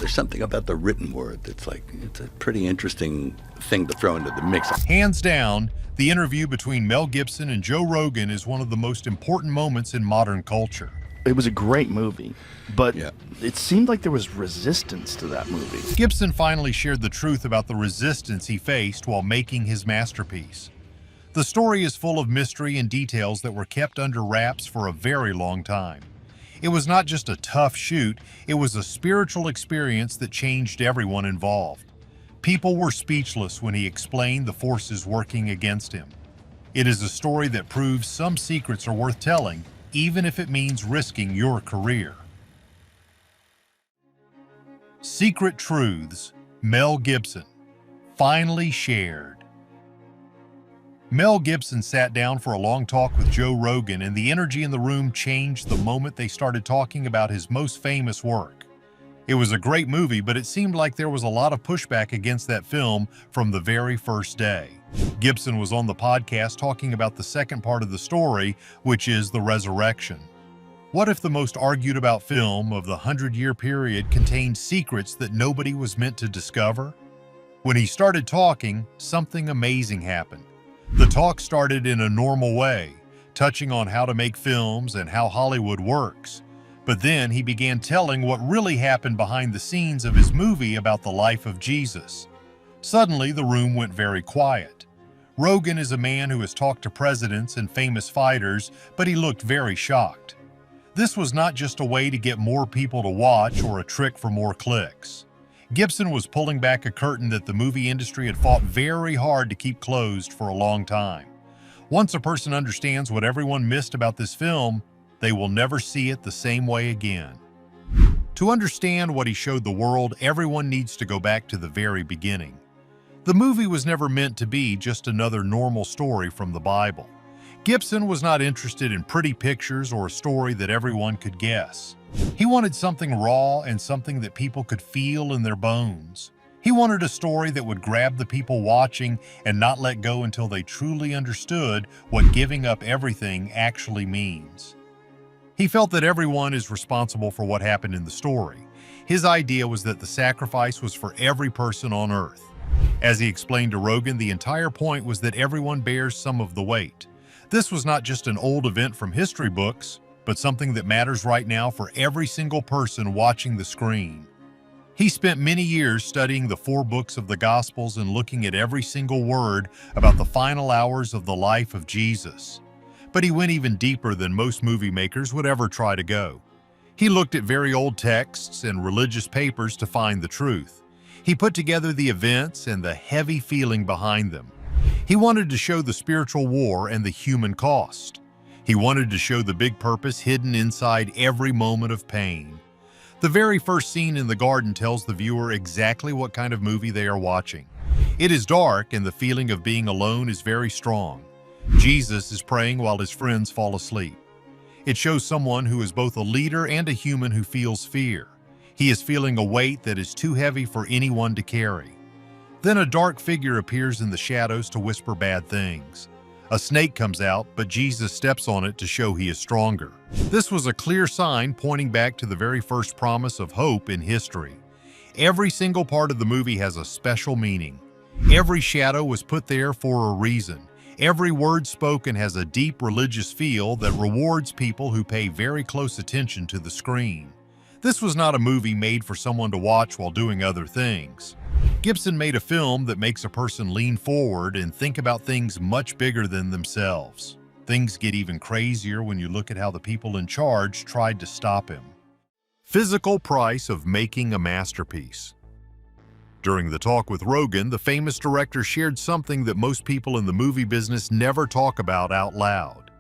There's something about the written word that's like, it's a pretty interesting thing to throw into the mix. Hands down, the interview between Mel Gibson and Joe Rogan is one of the most important moments in modern culture. It was a great movie, but Yeah. it seemed like there was resistance to that movie. Gibson finally shared the truth about the resistance he faced while making his masterpiece. The story is full of mystery and details that were kept under wraps for a very long time. It was not just a tough shoot, it was a spiritual experience that changed everyone involved. People were speechless when he explained the forces working against him. It is a story that proves some secrets are worth telling, even if it means risking your career. Secret Truths, Mel Gibson, finally shared. Mel Gibson sat down for a long talk with Joe Rogan, and the energy in the room changed the moment they started talking about his most famous work. It was a great movie, but it seemed like there was a lot of pushback against that film from the very first day. Gibson was on the podcast talking about the second part of the story, which is the resurrection. What if the most argued about film of the 100-year period contained secrets that nobody was meant to discover? When he started talking, something amazing happened. The talk started in a normal way, touching on how to make films and how Hollywood works. But then he began telling what really happened behind the scenes of his movie about the life of Jesus. Suddenly, the room went very quiet. Rogan is a man who has talked to presidents and famous fighters, but he looked very shocked. This was not just a way to get more people to watch or a trick for more clicks. Gibson was pulling back a curtain that the movie industry had fought very hard to keep closed for a long time. Once a person understands what everyone missed about this film, they will never see it the same way again. To understand what he showed the world, everyone needs to go back to the very beginning. The movie was never meant to be just another normal story from the Bible. Gibson was not interested in pretty pictures or a story that everyone could guess. He wanted something raw and something that people could feel in their bones. He wanted a story that would grab the people watching and not let go until they truly understood what giving up everything actually means. He felt that everyone is responsible for what happened in the story. His idea was that the sacrifice was for every person on earth. As he explained to Rogan, the entire point was that everyone bears some of the weight. This was not just an old event from history books, but something that matters right now for every single person watching the screen. He spent many years studying the 4 books of the Gospels and looking at every single word about the final hours of the life of Jesus. But he went even deeper than most movie makers would ever try to go. He looked at very old texts and religious papers to find the truth. He put together the events and the heavy feeling behind them. He wanted to show the spiritual war and the human cost. He wanted to show the big purpose hidden inside every moment of pain. The very first scene in the garden tells the viewer exactly what kind of movie they are watching. It is dark, and the feeling of being alone is very strong. Jesus is praying while his friends fall asleep. It shows someone who is both a leader and a human who feels fear. He is feeling a weight that is too heavy for anyone to carry. Then a dark figure appears in the shadows to whisper bad things. A snake comes out, but Jesus steps on it to show he is stronger. This was a clear sign pointing back to the very first promise of hope in history. Every single part of the movie has a special meaning. Every shadow was put there for a reason. Every word spoken has a deep religious feel that rewards people who pay very close attention to the screen. This was not a movie made for someone to watch while doing other things. Gibson made a film that makes a person lean forward and think about things much bigger than themselves. Things get even crazier when you look at how the people in charge tried to stop him. Physical price of making a masterpiece. During the talk with Rogan, the famous director shared something that most people in the movie business never talk about out loud.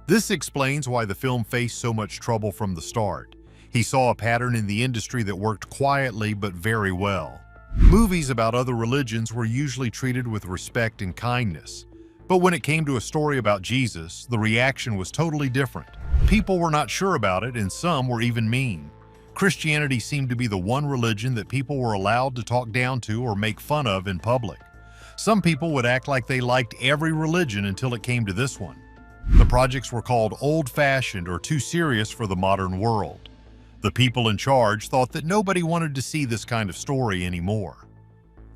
This explains why the film faced so much trouble from the start. He saw a pattern in the industry that worked quietly but very well. Movies about other religions were usually treated with respect and kindness. But when it came to a story about Jesus, the reaction was totally different. People were not sure about it, and some were even mean. Christianity seemed to be the one religion that people were allowed to talk down to or make fun of in public. Some people would act like they liked every religion until it came to this one. The projects were called old-fashioned or too serious for the modern world. The people in charge thought that nobody wanted to see this kind of story anymore.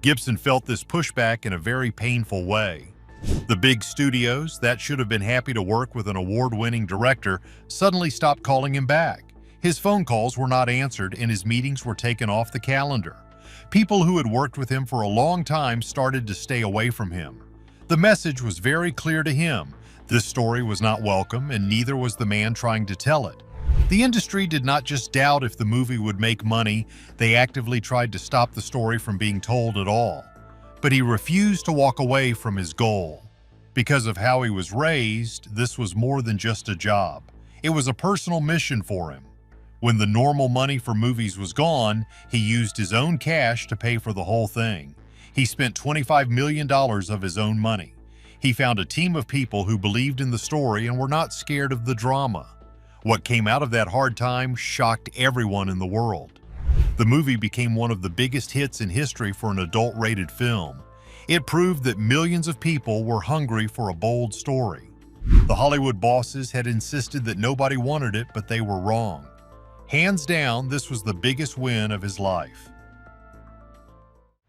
Gibson felt this pushback in a very painful way. The big studios that should have been happy to work with an award-winning director suddenly stopped calling him back. His phone calls were not answered and his meetings were taken off the calendar. People who had worked with him for a long time started to stay away from him. The message was very clear to him. This story was not welcome, and neither was the man trying to tell it. The industry did not just doubt if the movie would make money, they actively tried to stop the story from being told at all. But he refused to walk away from his goal. Because of how he was raised, this was more than just a job. It was a personal mission for him. When the normal money for movies was gone, he used his own cash to pay for the whole thing. He spent $25 million of his own money. He found a team of people who believed in the story and were not scared of the drama. What came out of that hard time shocked everyone in the world. The movie became one of the biggest hits in history for an adult-rated film. It proved that millions of people were hungry for a bold story. The Hollywood bosses had insisted that nobody wanted it, but they were wrong. Hands down, this was the biggest win of his life.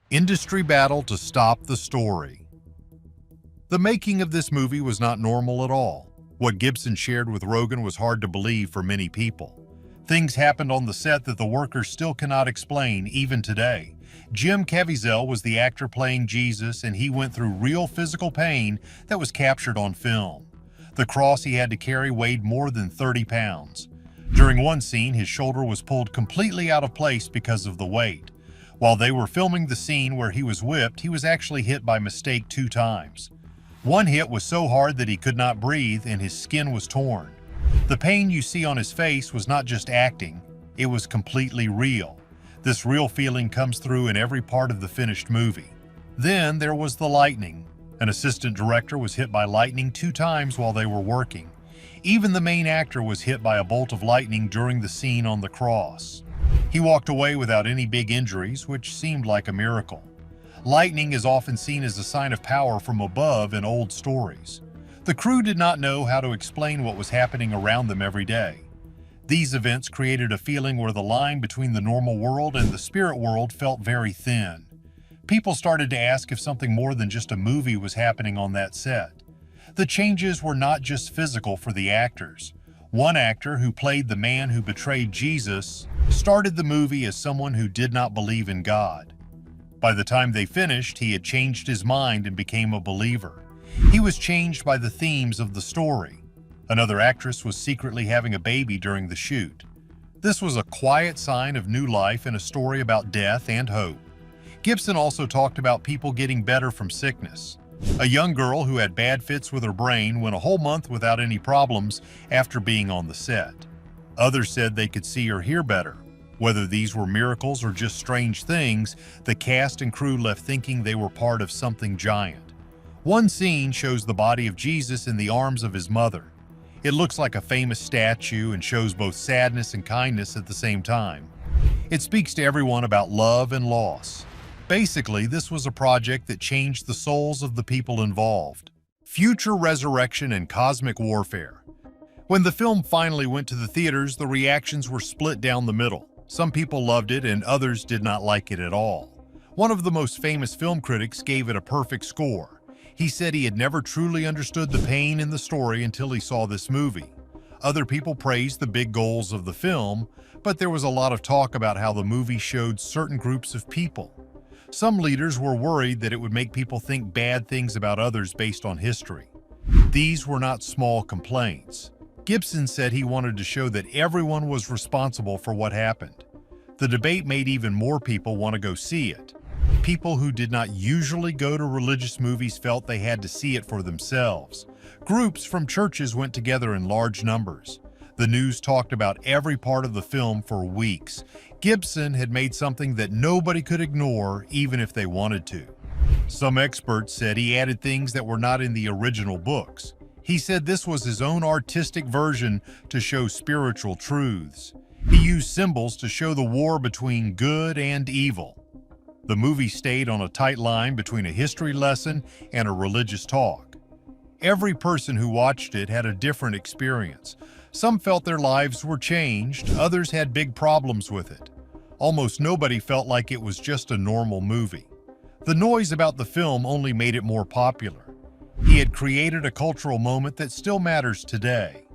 Industry battle to stop the story. The making of this movie was not normal at all. What Gibson shared with Rogan was hard to believe for many people. Things happened on the set that the workers still cannot explain, even today. Jim Caviezel was the actor playing Jesus, and he went through real physical pain that was captured on film. The cross he had to carry weighed more than 30 pounds. During one scene, his shoulder was pulled completely out of place because of the weight. While they were filming the scene where he was whipped, he was actually hit by mistake 2 times. One hit was so hard that he could not breathe and his skin was torn. The pain you see on his face was not just acting, it was completely real. This real feeling comes through in every part of the finished movie. Then there was the lightning. An assistant director was hit by lightning 2 times while they were working. Even the main actor was hit by a bolt of lightning during the scene on the cross. He walked away without any big injuries, which seemed like a miracle. Lightning is often seen as a sign of power from above in old stories. The crew did not know how to explain what was happening around them every day. These events created a feeling where the line between the normal world and the spirit world felt very thin. People started to ask if something more than just a movie was happening on that set. The changes were not just physical for the actors. One actor, who played the man who betrayed Jesus, started the movie as someone who did not believe in God. By the time they finished, he had changed his mind and became a believer. He was changed by the themes of the story. Another actress was secretly having a baby during the shoot. This was a quiet sign of new life in a story about death and hope. Gibson also talked about people getting better from sickness. A young girl who had bad fits with her brain went a whole month without any problems after being on the set. Others said they could see or hear better. Whether these were miracles or just strange things, the cast and crew left thinking they were part of something giant. One scene shows the body of Jesus in the arms of his mother. It looks like a famous statue and shows both sadness and kindness at the same time. It speaks to everyone about love and loss. Basically, this was a project that changed the souls of the people involved. Future resurrection and cosmic warfare. When the film finally went to the theaters, the reactions were split down the middle. Some people loved it and others did not like it at all. One of the most famous film critics gave it a perfect score. He said he had never truly understood the pain in the story until he saw this movie. Other people praised the big goals of the film, but there was a lot of talk about how the movie showed certain groups of people. Some leaders were worried that it would make people think bad things about others based on history. These were not small complaints. Gibson said he wanted to show that everyone was responsible for what happened. The debate made even more people want to go see it. People who did not usually go to religious movies felt they had to see it for themselves. Groups from churches went together in large numbers. The news talked about every part of the film for weeks. Gibson had made something that nobody could ignore, even if they wanted to. Some experts said he added things that were not in the original books. He said this was his own artistic version to show spiritual truths. He used symbols to show the war between good and evil. The movie stayed on a tight line between a history lesson and a religious talk. Every person who watched it had a different experience. Some felt their lives were changed, others had big problems with it. Almost nobody felt like it was just a normal movie. The noise about the film only made it more popular. He had created a cultural moment that still matters today.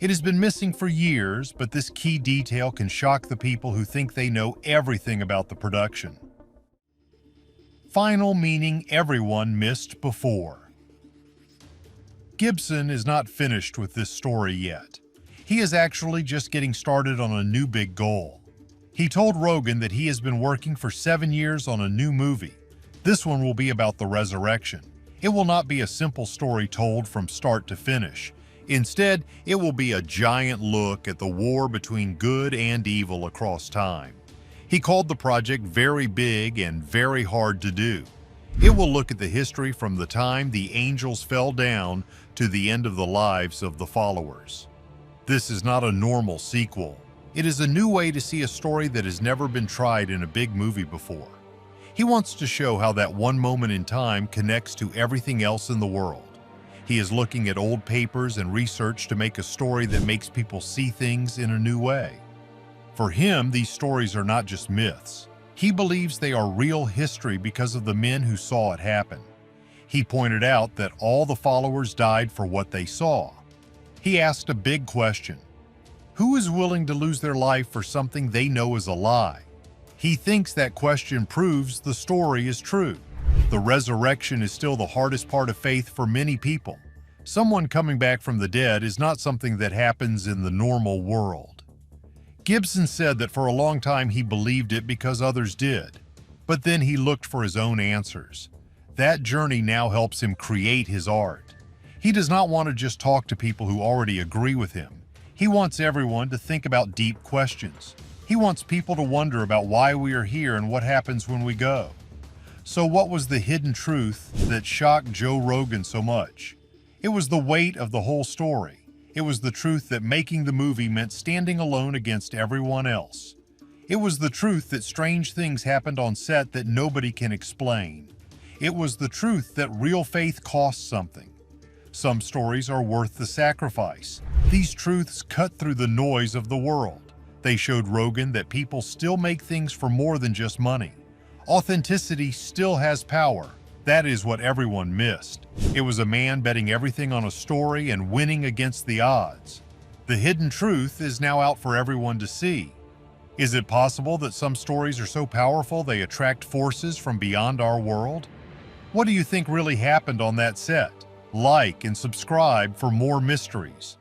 It has been missing for years, but this key detail can shock the people who think they know everything about the production. Final meaning everyone missed before. Gibson is not finished with this story yet. He is actually just getting started on a new big goal. He told Rogan that he has been working for 7 years on a new movie. This one will be about the resurrection. It will not be a simple story told from start to finish. Instead, it will be a giant look at the war between good and evil across time. He called the project very big and very hard to do. It will look at the history from the time the angels fell down to the end of the lives of the followers. This is not a normal sequel. It is a new way to see a story that has never been tried in a big movie before. He wants to show how that one moment in time connects to everything else in the world. He is looking at old papers and research to make a story that makes people see things in a new way. For him, these stories are not just myths. He believes they are real history because of the men who saw it happen. He pointed out that all the followers died for what they saw. He asked a big question. Who is willing to lose their life for something they know is a lie? He thinks that question proves the story is true. The resurrection is still the hardest part of faith for many people. Someone coming back from the dead is not something that happens in the normal world. Gibson said that for a long time he believed it because others did, but then he looked for his own answers. That journey now helps him create his art. He does not want to just talk to people who already agree with him. He wants everyone to think about deep questions. He wants people to wonder about why we are here and what happens when we go. So what was the hidden truth that shocked Joe Rogan so much? It was the weight of the whole story. It was the truth that making the movie meant standing alone against everyone else. It was the truth that strange things happened on set that nobody can explain. It was the truth that real faith costs something. Some stories are worth the sacrifice. These truths cut through the noise of the world. They showed Rogan that people still make things for more than just money. Authenticity still has power. That is what everyone missed. It was a man betting everything on a story and winning against the odds. The hidden truth is now out for everyone to see. Is it possible that some stories are so powerful they attract forces from beyond our world? What do you think really happened on that set? Like and subscribe for more mysteries.